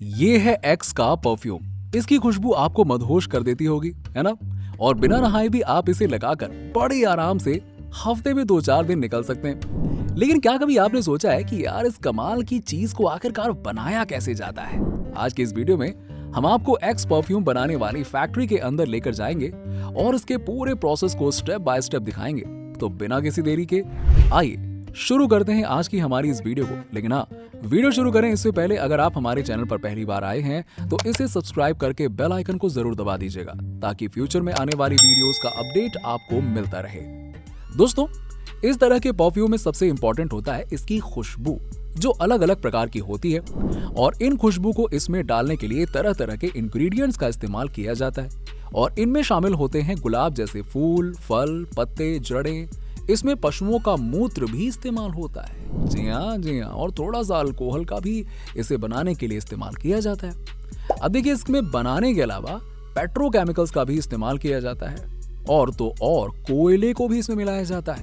ये है एक्स का परफ्यूम। इसकी खुशबू आपको मदहोश कर देती होगी, है ना? और बिना नहाए भी आप इसे लगाकर बड़े आराम से हफ्ते में 2-4 दिन निकल सकते हैं। लेकिन क्या कभी आपने सोचा है कि यार इस कमाल की चीज को आखिरकार बनाया कैसे जाता है? आज के इस वीडियो में हम आपको एक्स परफ्यूम बनाने वाली फैक्ट्री के अंदर लेकर जाएंगे और इसके पूरे प्रोसेस को स्टेप बाय स्टेप दिखाएंगे। तो बिना किसी देरी के आइए शुरू करते हैं आज की हमारी इस वीडियो को। लेकिन हाँ, वीडियो शुरू करें इससे पहले अगर आप हमारे चैनल पर पहली बार आए हैं तो इसे सब्सक्राइब करके बेल आइकन को जरूर दबा दीजिएगा ताकि फ्यूचर में आने वाली वीडियोस का अपडेट आपको मिलता रहे। दोस्तों, इस तरह के परफ्यूम में सबसे इंपॉर्टेंट होता है इसकी खुशबू, जो अलग अलग प्रकार की होती है और इन खुशबू को इसमें डालने के लिए तरह तरह के इंग्रेडिएंट्स का इस्तेमाल किया जाता है और इनमें शामिल होते हैं गुलाब जैसे फूल, फल, पत्ते, जड़ें। इसमें पशुओं का मूत्र भी इस्तेमाल होता है। जी हाँ, और थोड़ा सा अल्कोहल का भी इसे बनाने के लिए इस्तेमाल किया जाता है। अब देखिए, इसमें बनाने के अलावा पेट्रोकेमिकल्स का भी इस्तेमाल किया जाता है और तो और कोयले को भी इसमें मिलाया जाता है।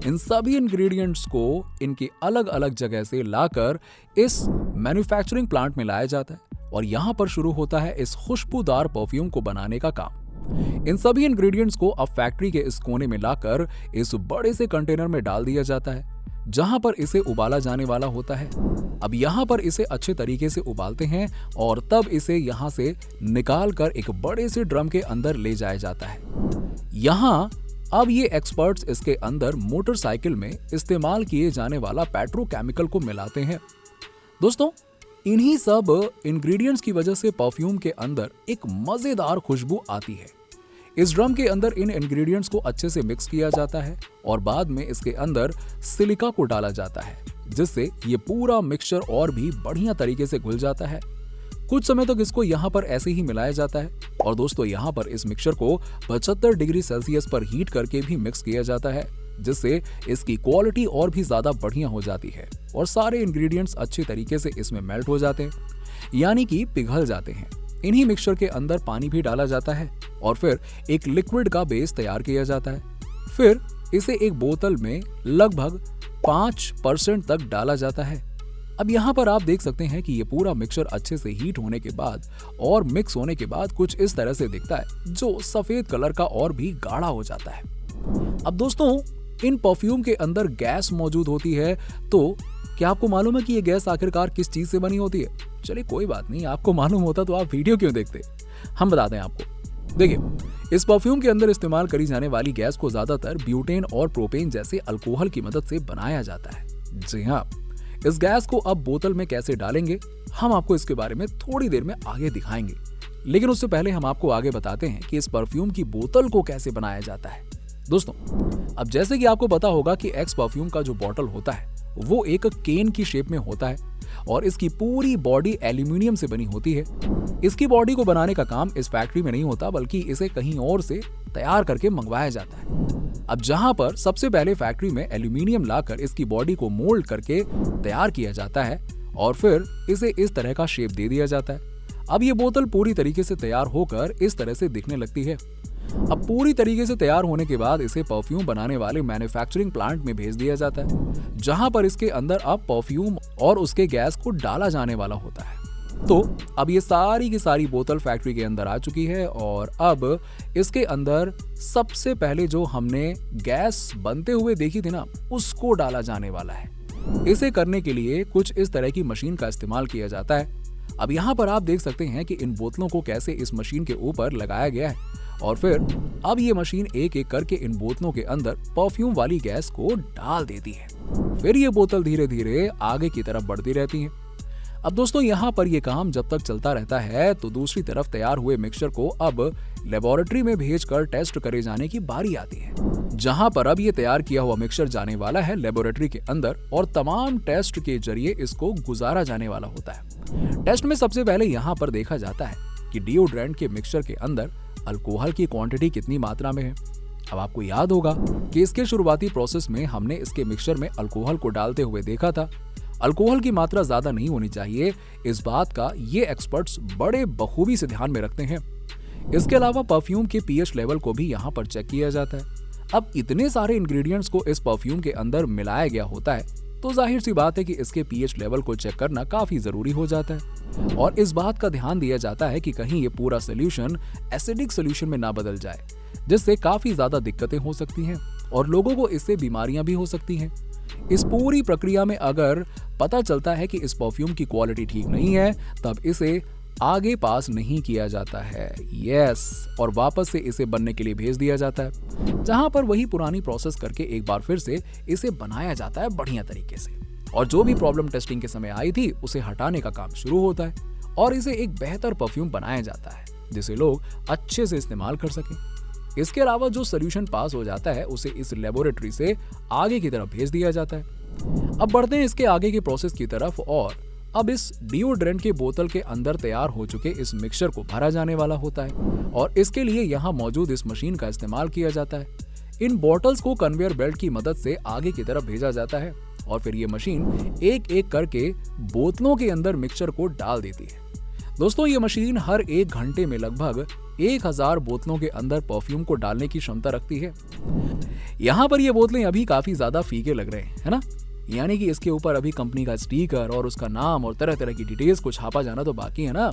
इन सभी इंग्रेडिएंट्स को इनकी अलग अलग जगह से लाकर इस मैन्युफैक्चरिंग प्लांट में लाया जाता है और यहाँ पर शुरू होता है इस खुशबूदार परफ्यूम को बनाने का काम। इन सभी इंग्रेडिएंट्स को अब फैक्ट्री के इस कोने में लाकर इस बड़े से कंटेनर में डाल दिया जाता है जहां पर इसे उबाला जाने वाला होता है। अब यहाँ पर इसे अच्छे तरीके से उबालते हैं और तब इसे यहाँ से निकाल कर एक बड़े से ड्रम के अंदर ले जाया जाता है। यहाँ अब ये एक्सपर्ट्स इसके अंदर मोटरसाइकिल में इस्तेमाल किए जाने वाला पेट्रोकेमिकल को मिलाते हैं। दोस्तों, इन्हीं सब इंग्रेडिएंट्स की वजह से परफ्यूम के अंदर एक मजेदार खुशबू आती है। इस ड्रम के अंदर इन इंग्रेडिएंट्स को अच्छे से मिक्स किया जाता है और बाद में इसके अंदर सिलिका को डाला जाता है जिससे ये पूरा मिक्सचर और भी बढ़िया तरीके से घुल जाता है। कुछ समय तक इसको यहाँ पर ऐसे ही मिलाया जाता है और दोस्तों यहाँ पर इस मिक्सचर को 75 डिग्री सेल्सियस पर हीट करके भी मिक्स किया जाता है जिससे इसकी क्वालिटी और भी ज्यादा बढ़िया हो जाती है और सारे इंग्रेडिएंट्स अच्छे तरीके से इसमें मेल्ट हो जाते हैं यानी कि पिघल जाते हैं। इन्हीं मिक्सचर के अंदर पानी भी डाला जाता है और फिर एक लिक्विड का बेस तैयार किया जाता है। फिर इसे एक बोतल में लगभग 5% तक डाला जाता है। अब यहाँ पर आप देख सकते हैं कि ये पूरा मिक्सचर अच्छे से हीट होने के बाद और मिक्स होने के बाद कुछ इस तरह से दिखता है जो सफेद कलर का और भी गाढ़ा हो जाता है। अब दोस्तों, इन परफ्यूम के अंदर गैस मौजूद होती है, तो क्या आपको मालूम है कि ये गैस आखिरकार किस चीज से बनी होती है? चलिए कोई बात नहीं, आपको मालूम होता तो आप वीडियो क्यों देखते, हम बताते हैं आपको। देखिए, इस परफ्यूम के अंदर इस्तेमाल करी जाने वाली गैस को ज्यादातर ब्यूटेन और प्रोपेन जैसे अल्कोहल की मदद से बनाया जाता है। जी हाँ, इस गैस को अब बोतल में कैसे डालेंगे हम आपको इसके बारे में थोड़ी देर में आगे दिखाएंगे, लेकिन उससे पहले हम आपको आगे बताते हैं कि इस परफ्यूम की बोतल को कैसे बनाया जाता है। दोस्तों, अब जैसे कि आपको पता होगा कि एक्स परफ्यूम का जो बॉटल होता है वो एक केन की शेप में होता है और इसकी पूरी बॉडी एल्यूमिनियम से बनी होती है। इसकी बॉडी को बनाने का काम इस फैक्ट्री में नहीं होता बल्कि इसे कहीं और से तैयार करके मंगवाया जाता है। अब जहां पर सबसे पहले फैक्ट्री में एल्यूमिनियम लाकर इसकी बॉडी को मोल्ड करके तैयार किया जाता है और फिर इसे इस तरह का शेप दे दिया जाता है। अब ये बोतल पूरी तरीके से तैयार होकर इस तरह से दिखने लगती है। अब पूरी तरीके से तैयार होने के बाद इसे परफ्यूम बनाने वाले मैन्युफैक्चरिंग प्लांट में भेज दिया जाता है जहां पर इसके अंदर अब परफ्यूम और उसके गैस को डाला जाने वाला होता है। तो अब ये सारी की सारी बोतल फैक्ट्री के अंदर आ चुकी है और अब इसके अंदर सबसे पहले जो हमने गैस बनते हुए देखी थी ना, उसको डाला जाने वाला है। इसे करने के लिए कुछ इस तरह की मशीन का इस्तेमाल किया जाता है। अब यहाँ पर आप देख सकते हैं कि इन बोतलों को कैसे इस मशीन के ऊपर लगाया गया है और फिर अब ये मशीन एक एक करके इन बोतलों के अंदर परफ्यूम वाली गैस को डाल देती है। फिर ये बोतल धीरे धीरे आगे की तरफ बढ़ती रहती है। अब दोस्तों, यहाँ पर ये काम जब तक चलता रहता है तो दूसरी तरफ तैयार हुए मिक्सचर को अब लेबोरेटरी में भेजकर टेस्ट करे जाने की बारी आती है जहां पर अब ये तैयार किया हुआ मिक्सचर जाने वाला है लेबोरेटरी के अंदर और तमाम टेस्ट के जरिए इसको गुजारा जाने वाला होता है। टेस्ट में सबसे पहले यहाँ पर देखा जाता है कि डिओड्रेंट के मिक्सचर के अंदर अल्कोहल की क्वांटिटी कितनी मात्रा में है। अब आपको याद होगा कि इसके शुरुआती प्रोसेस में हमने इसके मिक्सचर में अल्कोहल को डालते हुए देखा था। अल्कोहल की मात्रा ज्यादा नहीं होनी चाहिए, इस बात का ये एक्सपर्ट्स बड़े बखूबी से ध्यान में रखते हैं। इसके अलावा परफ्यूम के पीएच लेवल को भी यहाँ पर चेक किया जाता है। अब इतने सारे इंग्रेडिएंट्स को इस परफ्यूम के अंदर मिलाया गया होता है तो जाहिर सी बात है कि इसके पीएच लेवल को चेक करना काफी जरूरी हो जाता है और इस बात का ध्यान दिया जाता है कि कहीं ये पूरा सोल्यूशन एसिडिक सोल्यूशन में ना बदल जाए, जिससे काफी ज्यादा दिक्कतें हो सकती हैं और लोगों को इससे बीमारियां भी हो सकती हैं। इस पूरी प्रक्रिया में अगर पता चलता है कि इस परफ्यूम की क्वालिटी ठीक नहीं है, तब इसे आगे पास नहीं किया जाता है, और वापस से इसे बनने के लिए भेज दिया जाता है, जहां पर वही पुरानी प्रोसेस करके एक बार फिर से इसे बनाया जाता है बढ़िया तरीके से, और जो भी प्रॉब्लम टेस्टिंग के समय आई थी उसे हटाने का काम शुरू होता है और इसे एक बेहतर परफ्यूम बनाया जाता है जिसे लोग अच्छे से इस्तेमाल कर सकें। इसके अलावा जो सोल्यूशन पास हो जाता है उसे इस लेबोरेटरी से आगे की तरफ भेज दिया जाता है। अब बढ़ते हैं इसके आगे की प्रोसेस की तरफ, और अब इस डिओड्रेंट के बोतल के अंदर तैयार हो चुके इस मिक्सचर को भरा जाने वाला होता है और इसके लिए यहाँ मौजूद इस मशीन का इस्तेमाल किया जाता है। इन बॉटल्स को कन्वेयर बेल्ट की मदद से आगे की तरफ भेजा जाता है और फिर ये मशीन एक एक करके बोतलों के अंदर मिक्सचर को डाल देती है। दोस्तों, ये मशीन हर 1 घंटे में लगभग 1000 बोतलों के अंदर परफ्यूम को डालने की क्षमता रखती है। यहाँ पर ये बोतलें अभी काफी ज्यादा फीके लग रहे हैं, है ना? यानी कि इसके ऊपर अभी कंपनी का स्टिकर और उसका नाम और तरह तरह की डिटेल्स को छापा जाना तो बाकी है ना।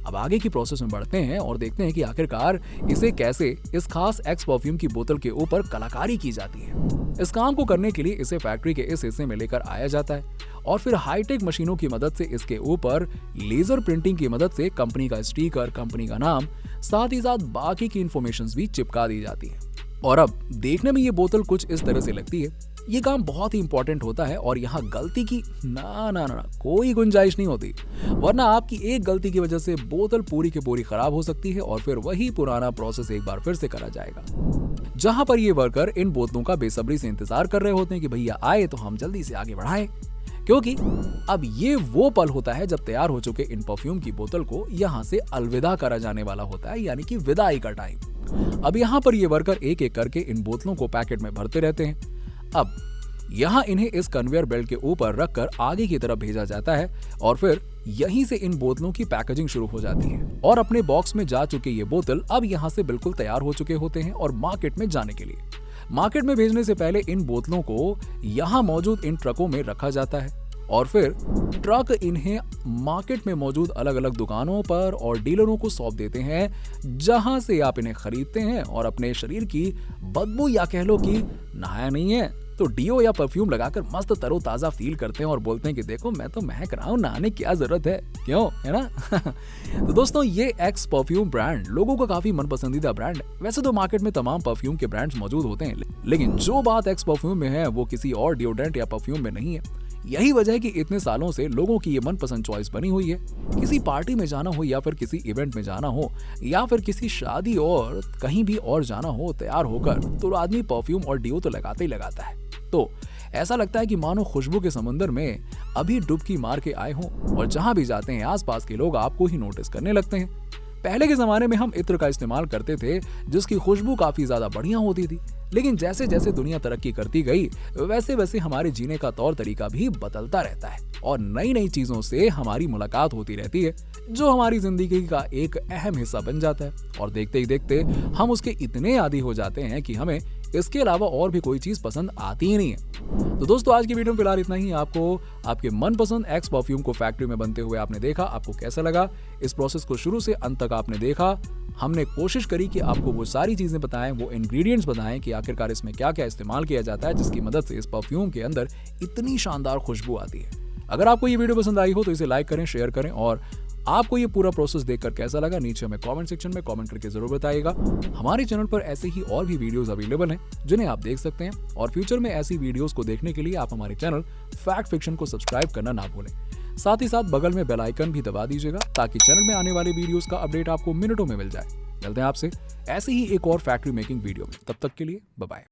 अब आगे की प्रोसेस में बढ़ते हैं और देखते हैं कि आखिरकार इसे कैसे इस खास एक्स परफ्यूम की बोतल के ऊपर कलाकारी की जाती है। इस काम को करने के लिए इसे फैक्ट्री के इस हिस्से में लेकर आया जाता है और फिर हाईटेक मशीनों की मदद से इसके ऊपर लेजर प्रिंटिंग की मदद से कंपनी का स्टिकर, कंपनी का नाम, साथ ही साथ बाकी की इंफॉर्मेशन भी चिपका दी जाती है। और अब देखने में ये बोतल कुछ इस तरह से लगती है। ये काम बहुत ही इंपॉर्टेंट होता है और यहाँ गलती की ना कोई गुंजाइश नहीं होती, वरना आपकी एक गलती की वजह से बोतल पूरी की पूरी खराब हो सकती है और फिर वही पुराना प्रोसेस एक बार फिर से करा जाएगा। जहां पर ये वर्कर इन बोतलों का बेसब्री से इंतजार कर रहे होते हैं कि भैया आए तो हम जल्दी से आगे बढ़ाएं, क्योंकि अब ये वो पल होता है जब तैयार हो चुके इन परफ्यूम की बोतल को यहाँ से अलविदा करा जाने वाला होता है, यानी कि विदाई का टाइम। अब यहाँ पर ये वर्कर एक एक करके इन बोतलों को पैकेट में भरते रहते हैं। अब यहाँ इन्हें इस कन्वेयर बेल्ट के ऊपर रखकर आगे की तरफ भेजा जाता है और फिर यहीं से इन बोतलों की पैकेजिंग शुरू हो जाती है और अपने बॉक्स में जा चुके ये बोतल अब यहाँ से बिल्कुल तैयार हो चुके होते हैं और मार्केट में जाने के लिए। मार्केट में भेजने से पहले इन बोतलों को यहाँ मौजूद इन ट्रकों में रखा जाता है और फिर ट्रक इन्हें मार्केट में मौजूद अलग अलग दुकानों पर और डीलरों को सौंप देते हैं, जहां से आप इन्हें खरीदते हैं और अपने शरीर की बदबू या कह लो कि नहाया नहीं है तो डीओ या परफ्यूम लगाकर मस्त तरोताजा फील करते हैं और बोलते हैं कि देखो मैं तो महक रहा हूँ, नहाने की क्या जरूरत है, क्यों, है ना? तो दोस्तों, ये एक्स परफ्यूम ब्रांड लोगों का काफी मन पसंदीदा ब्रांड है। वैसे तो मार्केट में तमाम परफ्यूम के ब्रांड्स मौजूद होते हैं, लेकिन जो बात एक्स परफ्यूम में है वो किसी और डिओड्रेंट या परफ्यूम में नहीं है। यही वजह है कि इतने सालों से लोगों की ये मनपसंद चॉइस बनी हुई है। किसी पार्टी में जाना हो या फिर किसी इवेंट में जाना हो या फिर किसी शादी और कहीं भी और जाना हो, तैयार होकर तो आदमी परफ्यूम और डिओ तो लगाता ही लगाता है। तो ऐसा लगता है कि मानो खुशबू के समंदर में अभी डुबकी मार के आए हों और जहां भी जाते हैं आसपास के लोग आपको ही नोटिस करने लगते हैं। पहले के जमाने में हम इत्र का इस्तेमाल करते थे जिसकी खुशबू काफी ज्यादा बढ़िया होती थी, लेकिन जैसे जैसे दुनिया तरक्की करती गई वैसे वैसे हमारे जीने का तौर तरीका भी बदलता रहता है और नई नई चीजों से हमारी मुलाकात होती रहती है जो हमारी जिंदगी का एक अहम हिस्सा बन जाता है और देखते ही देखते हम उसके इतने आदी हो जाते हैं कि हमें इसके अलावा और भी कोई चीज पसंद आती ही नहीं है। तो दोस्तों, आज की वीडियो में फिलहाल इतना ही। आपको आपके मनपसंद एक्स परफ्यूम को फैक्ट्री में बनते हुए आपने देखा, आपको कैसा लगा? इस प्रोसेस को शुरू से अंत तक आपने देखा। हमने कोशिश करी कि आपको वो सारी चीजें बताएं, वो इंग्रेडिएंट्स बताएं कि आखिरकार इसमें क्या क्या इस्तेमाल किया जाता है जिसकी मदद से इस परफ्यूम के अंदर इतनी शानदार खुशबू आती है। अगर आपको ये वीडियो पसंद आई हो तो इसे लाइक करें, शेयर करें और आपको ये पूरा प्रोसेस देखकर कैसा लगा नीचे हमें कमेंट सेक्शन में कमेंट करके जरूर बताइएगा। हमारे चैनल पर ऐसे ही और भी वीडियोस अवेलेबल हैं जिन्हें आप देख सकते हैं और फ्यूचर में ऐसी वीडियोस को देखने के लिए आप हमारे चैनल फैक्ट फिक्शन को सब्सक्राइब करना ना भूलें। साथ ही साथ बगल में बेल आइकन भी दबा दीजिएगा ताकि चैनल में आने वाले वीडियोस का अपडेट आपको मिनटों में मिल जाए। मिलते हैं आपसे ऐसे ही एक और फैक्ट्री मेकिंग वीडियो में, तब तक के लिए बाय बाय।